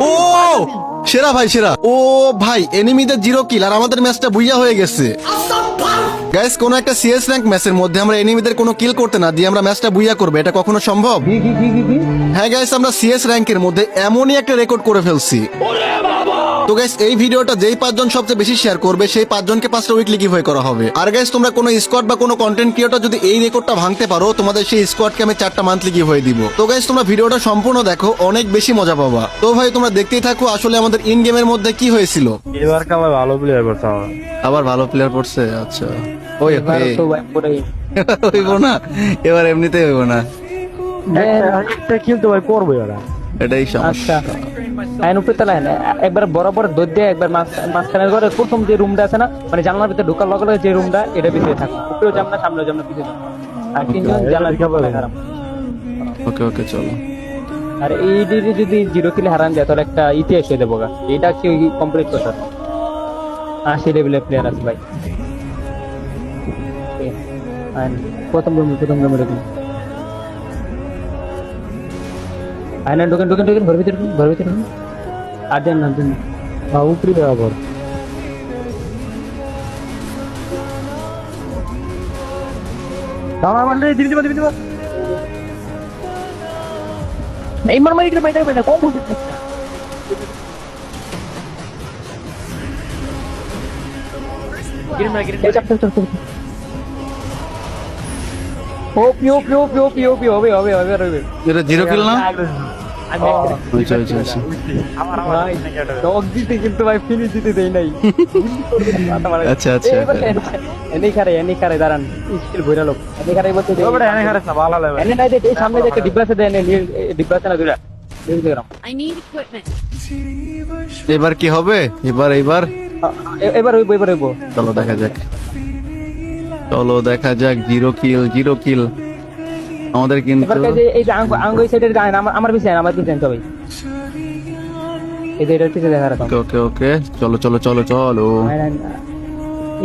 ও সেরা ভাই সেরা। ও ভাই এনিমিদের 0 কিল আর আমাদের ম্যাচটা বুইয়া হয়ে গেছে। গাইস কোন একটা সিএস র্যাঙ্ক ম্যাচের মধ্যে আমরা এনিমিদের কোনো কিল করতে না দিয়ে আমরা ম্যাচটা বুইয়া করব, এটা কখনো সম্ভব? হ্যাঁ গাইস, আমরা সিএস র্যাঙ্কের মধ্যে এমনই একটা রেকর্ড করে ফেলছি। তো গাইস এই ভিডিওটা যেই 5 জন সবচেয়ে বেশি শেয়ার করবে সেই 5 জনকে 5টা উইকলি গিভওয়ে করা হবে। আর গাইস তোমরা কোনো স্কোয়াড বা কোনো কন্টেন্ট ক্রিয়েটর যদি এই রেকর্ডটা ভাঙতে পারো, তোমাদের সেই স্কোয়াডকে আমি 4টা মান্থলি গিভওয়ে দিব। তো গাইস তোমরা ভিডিওটা সম্পূর্ণ দেখো, অনেক বেশি মজা পাবা। তো ভাই তোমরা দেখতেই থাকো আসলে আমাদের ইন গেমের মধ্যে কি হয়েছিল। এবার কামাই ভালো প্লেয়ার করতে আবার ভালো প্লেয়ার পড়ছে। আচ্ছা ওই এবার তো ভাই পুরাই হইব না, এবার এমনিতেই হইব না, একটা কিল তো ভাই করবো এরা। এটাই আচ্ছা সমস্যা। আইন উপরে তালা একবার বরাবর দৌড় দিয়ে একবার মাঝখানের ঘরে প্রথম যে রুমটা আছে না, মানে জানলার ভিতরে ঢোকার লগে লগে যে রুমটা, এটা পিছিয়ে থাকো। উপরেও যাম না, সামনেও যাম না, পিছিয়ে যাম। আর তিনজন জানলার ভিতরে হারাম। ওকে ওকে চলো। আর এইডি যদি 0 কিলে হারান যায় তাহলে একটা ইতিহাস হয়ে দেবো গা। এটা কি কমপ্লিট করতে 80 লেভেলের প্লেয়ার আছে ভাই। প্রথম রুমে ঢুকুন। আয়না ঢুকেন ঘর ভিতরে ঢুকুন। আর দেন না দেন উপরে আবার দাঁড়া মানে দিবি এই মারমারি করে বাইরে বাইরে কম বলতে হবে এটা 0 কিল না? আচ্ছা আচ্ছা আচ্ছা। ডগ দিতে কিন্তু ভাই ফিনিশ দিতে দেই নাই। আচ্ছা আচ্ছা এনে খারে দাঁড়ান, স্কিল ভইরা লোক এনে খারে বলতে দে। এনে খারে না ভালো লাগে এনে নাই দে, এই সামনে দেখে ডিব্বাসে দেন, ডিব্বাসে না দুরা দেখলাম। I need equipment. এবার কি হবে? এবার এবার হইবো চলো দেখা যাক। 0 কিল আমাদের কিন্তু। এবার এই যে আঙ্গুই সাইডের গায় আমার পিছনে সবাই এই যে এটার পিছনে দেখা রাখো। ওকে ওকে চলো।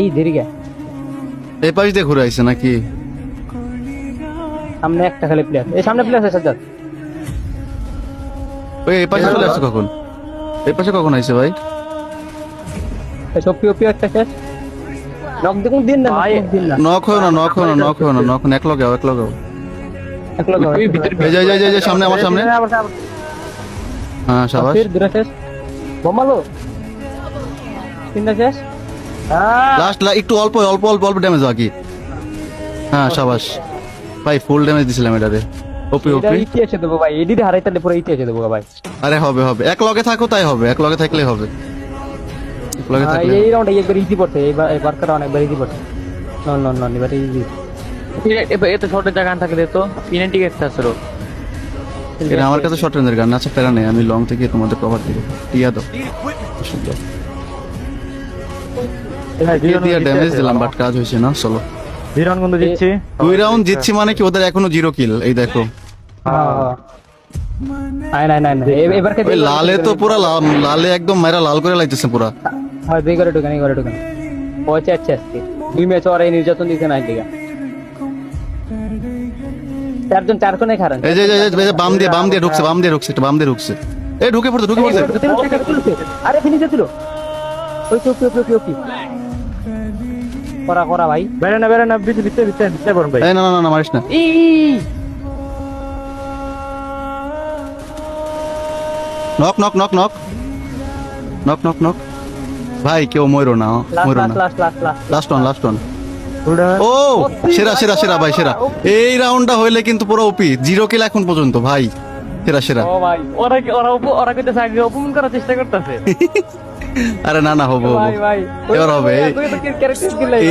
এই দেরি গে এই পাশ দিয়ে ঘুরে আইছে নাকি? সামনে একটা খালি প্লেয়ার, এই সামনে প্লেয়ার আছে সাজ্জাদ। ওই এই পাশে চলে আসছে কখন? এই পাশে কখন আইছে ভাই? সব পিও একটা শেষ নক দেখুন দিন না। নক হয় না এক লগে এক লোক এই সামনে আমার সামনে। হ্যাঁ শাবাশ। ফির দুরা শেষ বোমালো তিনটা শেষ। লাস্ট একটু অল্প ড্যামেজ বাকি। হ্যাঁ শাবাশ ভাই, ফুল ড্যামেজ দিছিলাম এটারে। ওপি এটা ইতিহাসে দেবো ভাই, এডিতে হারাইতে পুরো ইতিহাসে দেবো ভাই। আরে হবে এক লগে থাকো তাই হবে, এক লগে থাকলেই হবে। এই রাউন্ড একবার ইজি পড়ছে, এবার কার অনেকবার ইজি পড়ছে। নন এবার ইজি। এত ছোট জায়গা থাকলে তো পিনেন্টি গেছে আসলো। এটা আমার কাছে শর্ট রেঞ্জের গান আছে, প্যারা নেই, আমি লং থেকে তোমাদের কভার দিব। টিয়া দাও দিয়া ড্যামেজ দিলাম, বাট কাজ হয়েছে না। চলো 2 রাউন্ড জিতছি মানে কি ওদের এখনো 0 কিল। এই দেখো এবার ওই লালে তো পুরা লালে একদম মাইরা লাল করে লাইতেছে পুরা। হয় দুই করে ঢুকানি পৌঁছে যাচ্ছে আজকে 2 ম্যাচ আর এই নির্যাতন দিতে নাই দিগা। 4 কোণে খারান। এই যে বাম দিয়ে ঢুকছে, একটু বাম দিয়ে ঢুকছে। এই ঢুকে পড়ছে। আরে ফিনিশ দিল। ওই ওপি করা ভাই। বেরে না ভিতরে বরং ভাই। এই না মারিস না। নক ভাই, কেউ মরো না। Last one. ও সেরা ভাই, সেরা। এই রাউন্ডটা হইলে কিন্তু পুরো ওপি 0 কিল এখন পর্যন্ত ভাই। সেরা ও ভাই, ওরা কইতেছে আগে অপমান করার চেষ্টা করতেছে। আরে না হবে ভাই এবার হবে,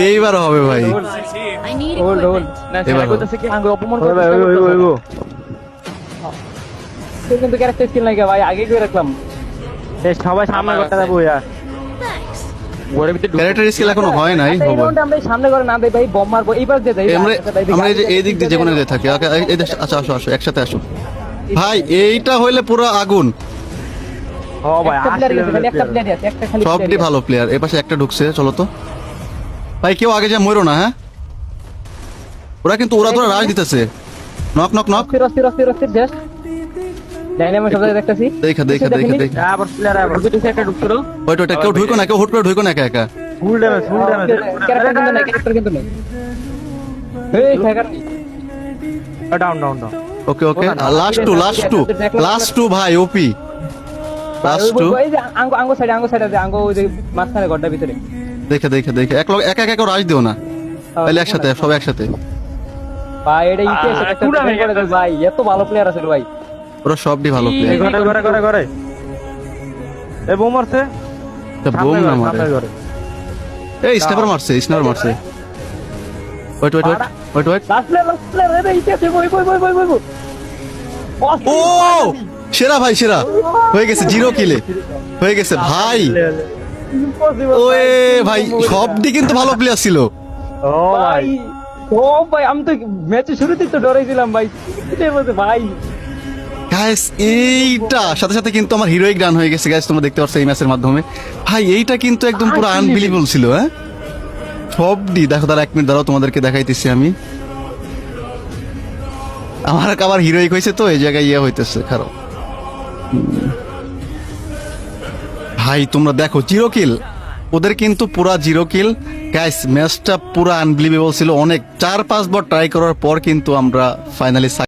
এইবার হবে ভাই। I need hold equipment. না এবার সেটা কইতেছে কি আগে অপমান ওই করতেছে। ওই কিন্তু ক্যারেক্টার স্কিল নাই ভাই, আগে কই রাখলাম। সবাই সামনে করতে যাবো ইয়া। Thanks. ঘরের ভিতরে ক্যারেক্টার স্কিল এখনো হয় নাই। এই রাউন্ডে আমরা সামনে করে না দেই ভাই, বম মারবো এইবার দে দেই। আমরা এই যে এই দিক দিয়ে যেকোনো দিয়ে থাকি। আচ্ছা আসো একসাথে আসো ভাই। এইটা হইলে পুরো আগুন। ও ভাই একটা প্লেয়ার আছে, একটা খালি সবটি ভালো প্লেয়ার। এই পাশে একটা ঢুকছে, চলো তো ভাই। কেউ আগে যা মরো না। হ্যাঁ ওরা কিন্তু ওরা রাশ দিতেছে। নক অস্থির শেষ। ডাইনামিক সব জায়গায় দেখতেছি দেখা আবার প্লেয়ার আবার দুটো একটা ঢুকছিল ওইটা কেউ ঢুকো না, কেউ হুট করে ঢুকো না একা একা। ফুল ড্যামেজ ক্যারেক্টার কিন্তু নেই এই খাগার down down down okay last two ভাই ওপি লাস্ট টু। এই যে আঙ্গো সাইডে আঙ্গো ওই যে মাঝখানে ঘরটার ভিতরে দেখে একা একা রাশ দিও না, তাহলে একসাথে সব একসাথে। ভাই এটা ইতিহাসে একটা পুরা দেখে হয়ে গেছে। ভাই এত ভালো প্লেয়ার আছে রে ভাই ওরা সবই ভালো এই প্লেয়ার। ঘরে এ বোম মারছে বোম না মারে, সামনের ঘরে এই স্নাইপার মারছে ওয়েট লাস্ট প্লেয়ার রে ইতিহাসে বই ও সেরা ভাই সেরা হয়ে গেছে, 0 কিলে হয়ে গেছে ভাই। ওয়ে ভাই সবটি কিন্তু ভালো প্লেয়ার ছিল। ও ভাই ভাই আমি তো ম্যাচের শুরুতেই তো ডরাইছিলাম ভাই এটার মধ্যে ভাই গাইস এইটা সাথে সাথে কিন্তু আমার হিরোইক রান হয়ে গেছে গাইস, তোমরা দেখতে পাচ্ছ এই ম্যাচের মাধ্যমে। ভাই এইটা কিন্তু একদম পুরো আনবিলিভেবল ছিল। হ্যাঁ সবটি দেখো, তার 1 মিনিট দাঁড়াও, তোমাদেরকে দেখাইতেছি আমি। আমার আবার হিরোইক হয়েছে তো এই জায়গায় ইয়ে হইতেছে খারাপ। ভাই তোমরা দেখো 0 কিল, ওদের কিন্তু পুরা 0 কিল। গাইস ম্যাচটা পুরো আনবিলিভেবল ছিল, অনেক 4-5 বার ট্রাই করার পর কিন্তু আমরা ফাইনালি